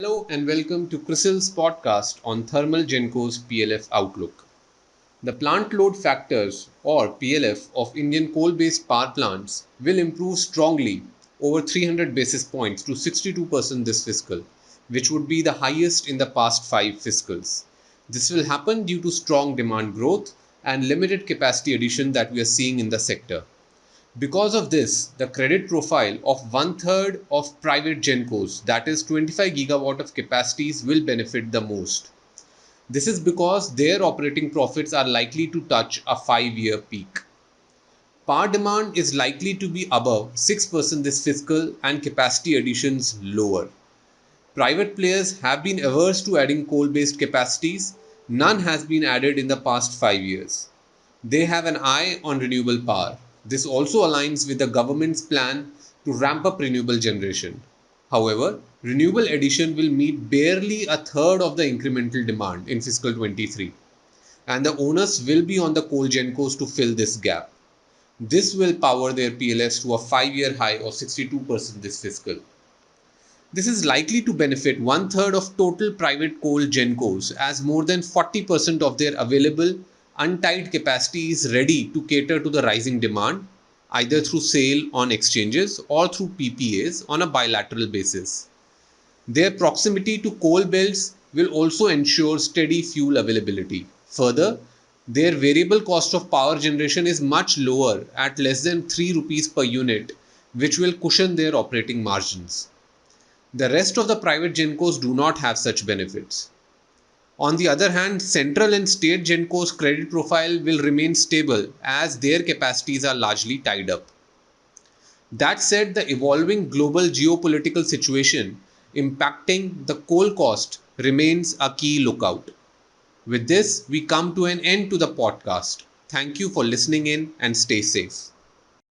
Hello and welcome to Crisil's podcast on thermal gencos PLF outlook. The plant load factors or PLF of Indian coal-based power plants will improve strongly over 300 basis points to 62% this fiscal, which would be the highest in the past 5 fiscals. This will happen due to strong demand growth and limited capacity addition that we are seeing in the sector. Because of this, the credit profile of one third of private gencos, that is 25 gigawatt of capacities, will benefit the most. This is because their operating profits are likely to touch a 5-year peak. Power demand is likely to be above 6% this fiscal and capacity additions lower. Private players have been averse to adding coal based capacities. None has been added in the past 5 years. They have an eye on renewable power. This also aligns with the government's plan to ramp up renewable generation. However, renewable addition will meet barely a third of the incremental demand in fiscal 23, and the onus will be on the coal gencos to fill this gap. This will power their PLS to a 5-year high of 62% this fiscal. This is likely to benefit one third of total private coal gencos, as more than 40% of their available untied capacity is ready to cater to the rising demand, either through sale on exchanges or through PPAs on a bilateral basis. Their proximity to coal belts will also ensure steady fuel availability. Further, their variable cost of power generation is much lower at less than 3 rupees per unit, which will cushion their operating margins. The rest of the private gencos do not have such benefits. On the other hand, central and state gencos' credit profile will remain stable as their capacities are largely tied up. That said, the evolving global geopolitical situation impacting the coal cost remains a key lookout. With this, we come to an end to the podcast. Thank you for listening in and stay safe.